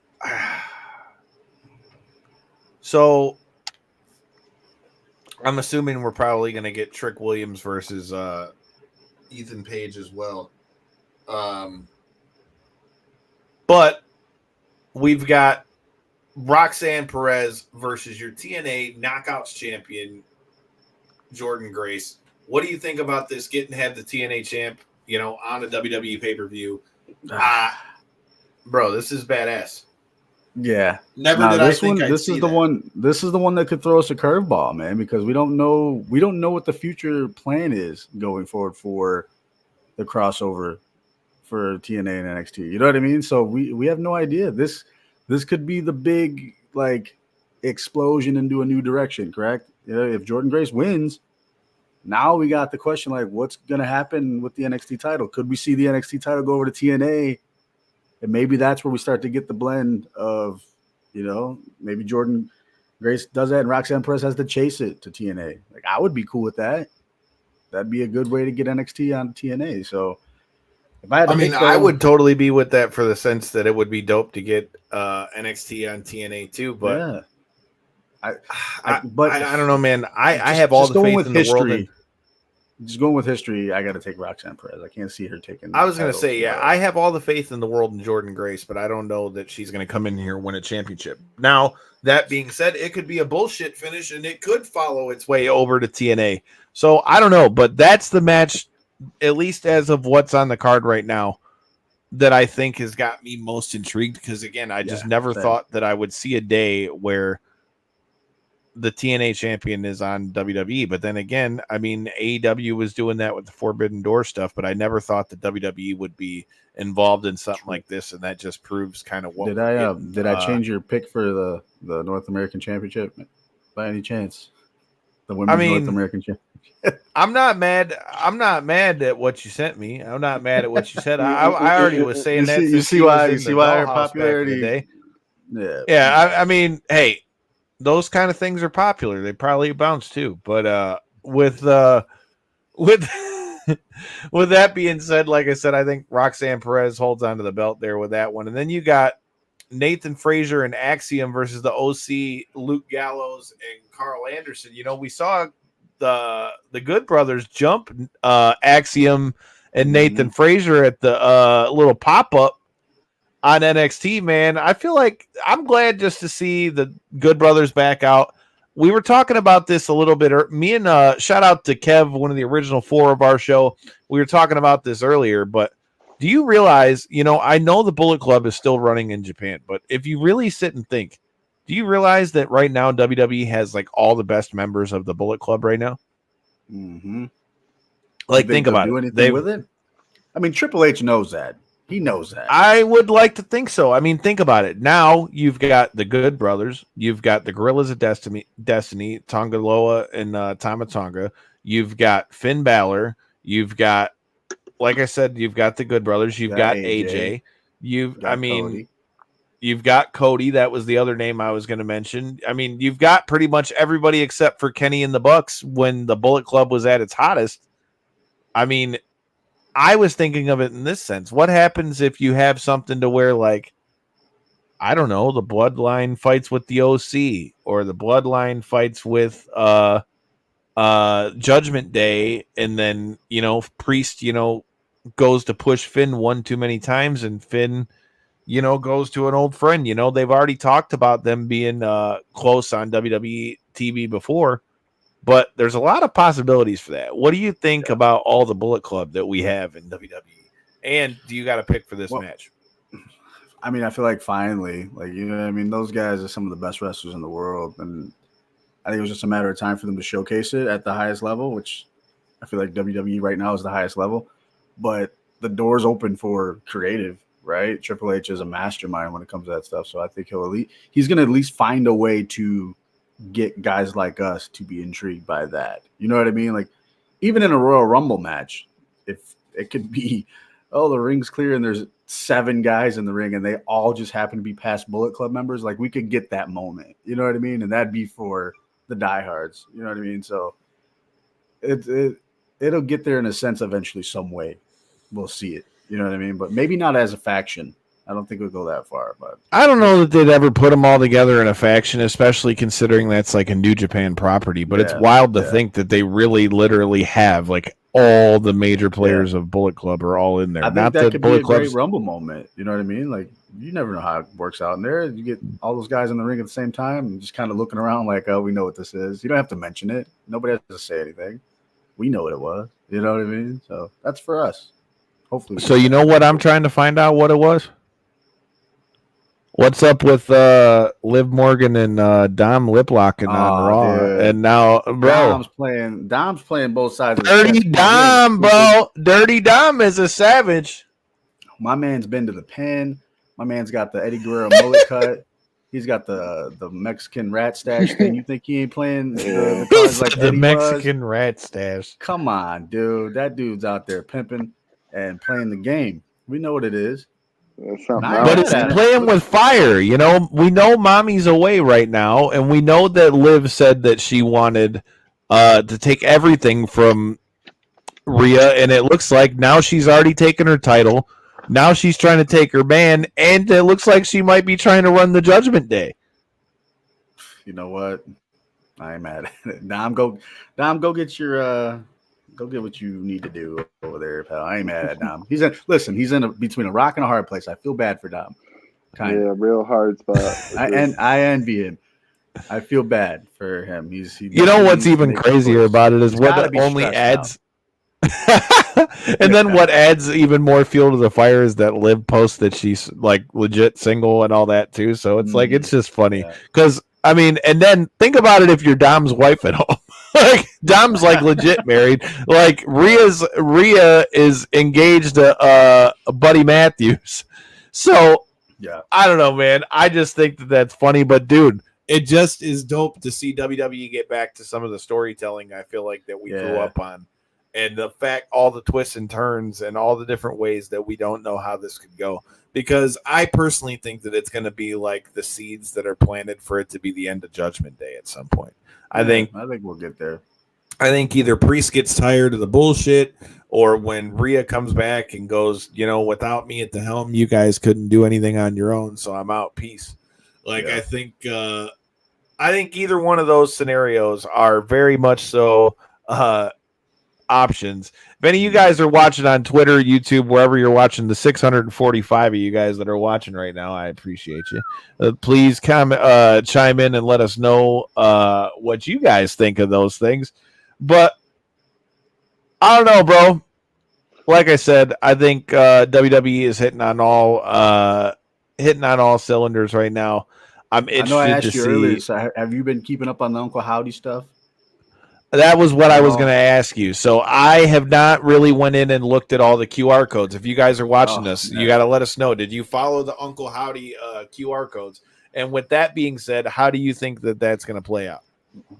So, I'm assuming we're probably going to get Trick Williams versus Ethan Page as well. But we've got Roxanne Perez versus your TNA Knockouts champion, Jordan Grace. What do you think about this getting to have the TNA champ, on a WWE pay-per-view? Bro, this is badass. Yeah. This is the one that could throw us a curveball, man, because we don't know what the future plan is going forward for the crossover for TNA and NXT. You know what I mean? So we have no idea. This could be the big explosion into a new direction, correct? If Jordan Grace wins, now we got the question what's gonna happen with the NXT title? Could we see the NXT title go over to TNA? And maybe that's where we start to get the blend of, maybe Jordan Grace does that and Roxanne Perez has to chase it to TNA. I would be cool with that. That'd be a good way to get NXT on TNA. So if I had to I would totally be with that for the sense that it would be dope to get NXT on TNA too. But yeah. I don't know, man. I have all the faith in the world. Just going with history, I got to take Roxanne Perez. I can't see her taking. I was going to say, I have all the faith in the world in Jordan Grace, but I don't know that she's going to come in here and win a championship. Now, that being said, it could be a bullshit finish, and it could follow its way over to TNA. So I don't know, but that's the match, at least as of what's on the card right now, that I think has got me most intrigued. Because again, I just never thought that I would see a day where the TNA champion is on WWE, but then again, I mean, AEW was doing that with the Forbidden Door stuff, but I never thought that WWE would be involved in something like this, and that just proves kind of what. Did I change your pick for the North American Championship by any chance? The Women's North American Championship. I'm not mad. I'm not mad at what you sent me. I'm not mad at what you said. I already was saying that. You see why her popularity. Yeah. I mean, hey. Those kind of things are popular. They probably bounce too. But with that being said, like I said, I think Roxanne Perez holds onto the belt there with that one. And then you got Nathan Frazier and Axiom versus the OC, Luke Gallows and Carl Anderson. We saw the Good Brothers jump Axiom and Nathan Frazier at the little pop-up on NXT, man. I feel like I'm glad just to see the Good Brothers back out. We were talking about this a little bit. Me and shout out to Kev, one of the original 4 of our show. We were talking about this earlier, but do you realize, I know the Bullet Club is still running in Japan, but if you really sit and think, do you realize that right now WWE has like all the best members of the Bullet Club right now? Mm-hmm. Like, think about it. Anything with it? I mean, Triple H knows that. He knows that. I would like to think so. I mean, think about it. Now you've got the Good Brothers. You've got the Gorillas of Destiny, Tonga Loa and Tama Tonga. You've got Finn Balor. You've got, like I said, you've got the Good Brothers. You've got AJ. Cody. You've got Cody. That was the other name I was going to mention. I mean, you've got pretty much everybody except for Kenny and the Bucks when the Bullet Club was at its hottest. I mean, I was thinking of it in this sense. What happens if you have something to where, like, I don't know, the Bloodline fights with the OC, or the Bloodline fights with Judgment Day, and then, Priest, goes to push Finn one too many times, and Finn, goes to an old friend. They've already talked about them being close on WWE TV before. But there's a lot of possibilities for that. What do you think about all the Bullet Club that we have in WWE? And do you got a pick for this match? I mean, I feel like finally, those guys are some of the best wrestlers in the world. And I think it was just a matter of time for them to showcase it at the highest level, which I feel like WWE right now is the highest level. But the door's open for creative, right? Triple H is a mastermind when it comes to that stuff. So I think he's going to at least find a way to get guys like us to be intrigued by that. You know what I mean? Like, even in a Royal Rumble match, if it could be, the ring's clear and there's 7 guys in the ring and they all just happen to be past Bullet Club members, like, we could get that moment. You know what I mean? And that'd be for the diehards. You know what I mean? So it'll get there in a sense eventually, some way. We'll see it. You know what I mean? But maybe not as a faction. I don't think it would go that far, but I don't know that they'd ever put them all together in a faction, especially considering that's like a New Japan property. But it's wild to think that they really literally have like all the major players of Bullet Club are all in there. I think that could be a great Rumble moment. You know what I mean? Like, you never know how it works out in there. You get all those guys in the ring at the same time and just kind of looking around like, oh, we know what this is. You don't have to mention it. Nobody has to say anything. We know what it was. You know what I mean? So that's for us. Hopefully. So you know what I'm trying to find out what it was? What's up with Liv Morgan and Dom lip-locking on Raw? Dude. And now, bro, Dom's playing both sides of Dirty Dom, bro. Dirty Dom is a savage. My man's been to the pen. My man's got the Eddie Guerrero mullet cut. He's got the Mexican rat stash thing. You think he ain't playing the cards like the Eddie Mexican rat stash? Come on, dude. That dude's out there pimping and playing the game. We know what it is. But it's playing with fire, We know Mommy's away right now, and we know that Liv said that she wanted to take everything from Rhea, and it looks like now she's already taken her title. Now she's trying to take her man, and it looks like she might be trying to run the Judgment Day. You know what? I ain't mad at it. Dom, go get your go get what you need to do over there, pal. I ain't mad at Dom. He's in between a rock and a hard place. I feel bad for Dom. Yeah, real hard spot. I envy him. I feel bad for him. What's even crazier about it is what only adds. And then what adds even more fuel to the fire is that Liv posts that she's like legit single and all that too. So it's like, it's just funny because and then think about it if you're Dom's wife at home. Like, Dom's like legit married. Like, Rhea is engaged to Buddy Matthews. So I don't know, man. I just think that's funny. But dude, it just is dope to see WWE get back to some of the storytelling I feel like that we grew up on. And the fact, all the twists and turns and all the different ways that we don't know how this could go. Because I personally think that it's going to be like the seeds that are planted for it to be the end of Judgment Day at some point. I think we'll get there. I think either Priest gets tired of the bullshit, or when Rhea comes back and goes, without me at the helm, you guys couldn't do anything on your own, so I'm out. Peace. I think either one of those scenarios are very much so options. If any of you guys are watching on Twitter, YouTube, wherever you're watching, the 645 of you guys that are watching right now, I appreciate you. Please chime in and let us know what you guys think of those things. But I don't know, bro. Like I said, I think WWE is hitting on all cylinders right now. I'm interested I asked to you see. earlier, so have you been keeping up on the Uncle Howdy stuff? That was what I was going to ask you. So I have not really went in and looked at all the QR codes. If you guys are watching this, you got to let us know. Did you follow the Uncle Howdy QR codes? And with that being said, how do you think that that's going to play out?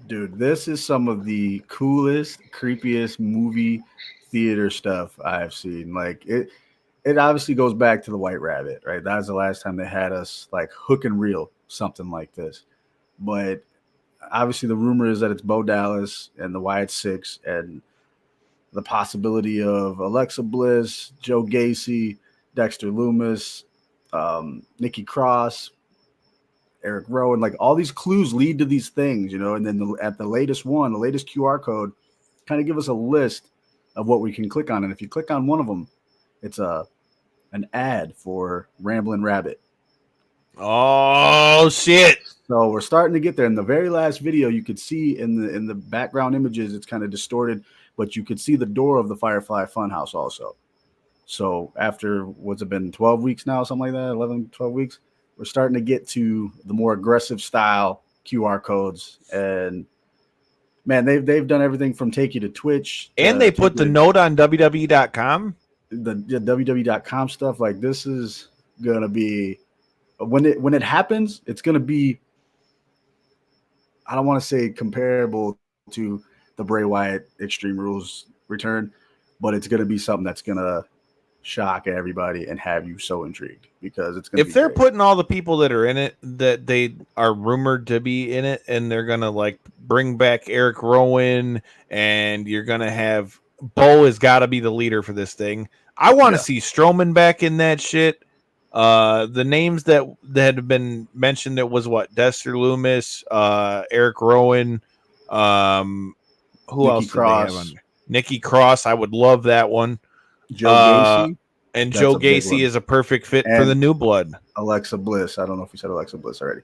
Dude, this is some of the coolest, creepiest movie theater stuff I've seen. Like it obviously goes back to the White Rabbit, right? That was the last time they had us like hook and reel something like this. But obviously the rumor is that it's Bo Dallas and the Wyatt Six and the possibility of Alexa Bliss, Joe Gacy, Dexter Lumis, Nikki Cross, Eric Rowan, like all these clues lead to these things, and then at the latest QR code, kind of give us a list of what we can click on. And if you click on one of them, it's an ad for Ramblin' Rabbit. Oh shit. So we're starting to get there. In the very last video, you could see in the background images, it's kind of distorted, but you could see the door of the Firefly Funhouse also. So after, what's it been, 12 weeks now, something like that, 11, 12 weeks, we're starting to get to the more aggressive style QR codes. And man, they've done everything from take you to Twitch. And they put the note on WWE.com. The WWE.com stuff. Like, this is going to be, when it happens, it's going to be, I don't want to say comparable to the Bray Wyatt Extreme Rules return, but it's going to be something that's going to shock everybody and have you so intrigued, because it's going to be they're great. putting all the people that are in it, that they are rumored to be in it, and they're going to like bring back Eric Rowan, and you're going to have Bo has got to be the leader for this thing. I want to see Strowman back in that shit. The names that had been mentioned, that was what, Dexter Lumis, Eric Rowan, who else did they have on there? Nikki Cross. I would love that one. Joe Gacy. And Joe Gacy is a perfect fit for the new blood. Alexa Bliss. I don't know if you said Alexa Bliss already.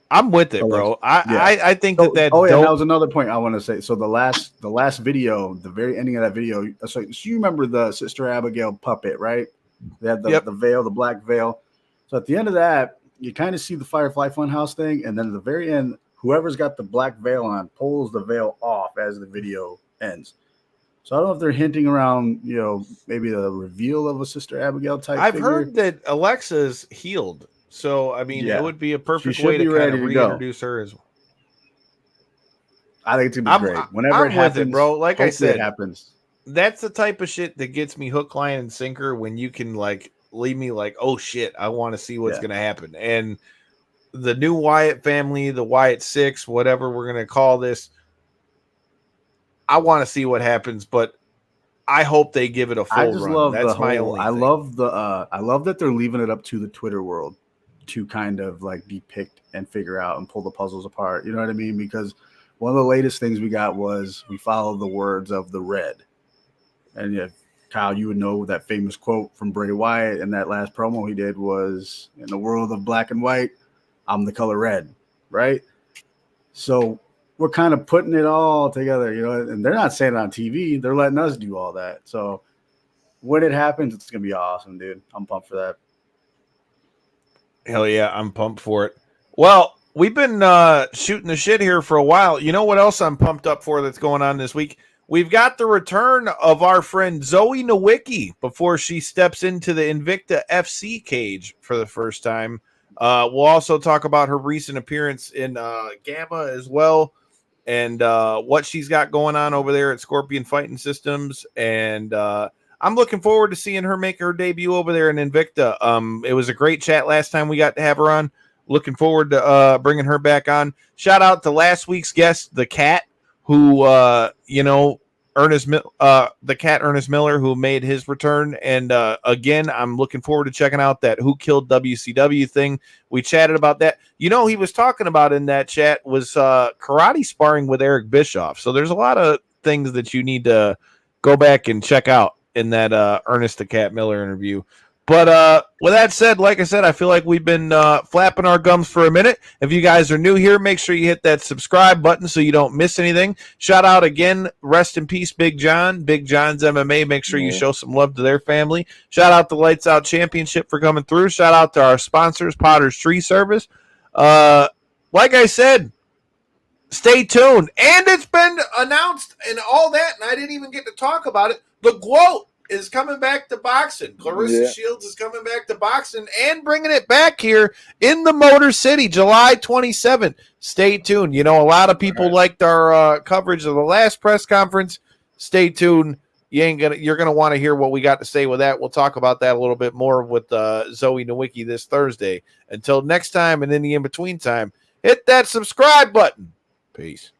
I'm with it, bro. I think that. Oh, yeah, that was another point I want to say. So the last video, the very ending of that video. So you remember the Sister Abigail puppet, right? They had the veil, the black veil. So at the end of that, you kind of see the Firefly Funhouse thing, and then at the very end, whoever's got the black veil on pulls the veil off as the video ends. So I don't know if they're hinting around, maybe the reveal of a Sister Abigail type. I've figure. heard that Alexa's healed. So, I mean, it would be a perfect way to kind of reintroduce her as well. I think it's going to be great. Whenever it happens, bro. Like I said, it happens. That's the type of shit that gets me hook, line, and sinker, when you can like leave me like, oh shit, I want to see what's going to happen. And the new Wyatt family, the Wyatt Six, whatever we're going to call this, I want to see what happens, but I hope they give it a full run. Love That's my only thing. I love that they're leaving it up to the Twitter world to kind of like depict and figure out and pull the puzzles apart. You know what I mean? Because one of the latest things we got was we followed the words of the Red. And yeah, Kyle, you would know that famous quote from Bray Wyatt in that last promo he did was, "In the world of black and white, I'm the color red," right? So we're kind of putting it all together, and they're not saying it on TV. They're letting us do all that. So when it happens, it's going to be awesome, dude. I'm pumped for that. Hell yeah, I'm pumped for it. Well, we've been shooting the shit here for a while. You know what else I'm pumped up for that's going on this week? We've got the return of our friend Zoe Nowicki before she steps into the Invicta FC cage for the first time. We'll also talk about her recent appearance in Gamma as well, and what she's got going on over there at Scorpion Fighting Systems. And I'm looking forward to seeing her make her debut over there in Invicta. It was a great chat last time we got to have her on. Looking forward to bringing her back on. Shout out to last week's guest, the Cat, who, Ernest Miller, who made his return. And again, I'm looking forward to checking out that Who Killed WCW thing. We chatted about that. He was talking about in that chat was karate sparring with Eric Bischoff. So there's a lot of things that you need to go back and check out in that Ernest the Cat Miller interview. But with that said, like I said, I feel like we've been flapping our gums for a minute. If you guys are new here, make sure you hit that subscribe button so you don't miss anything. Shout out again, rest in peace, Big John. Big John's MMA. Make sure you show some love to their family. Shout out to Lights Out Championship for coming through. Shout out to our sponsors, Potter's Tree Service. Like I said, stay tuned. And it's been announced and all that, and I didn't even get to talk about it. The GWOAT is coming back to boxing. Claressa Shields is coming back to boxing and bringing it back here in the Motor City, July 27th. Stay tuned. You know, a lot of people liked our coverage of the last press conference. Stay tuned. You're gonna want to hear what we got to say with that. We'll talk about that a little bit more with Zoe Nowicki this Thursday. Until next time, and in the in-between time, hit that subscribe button. Peace.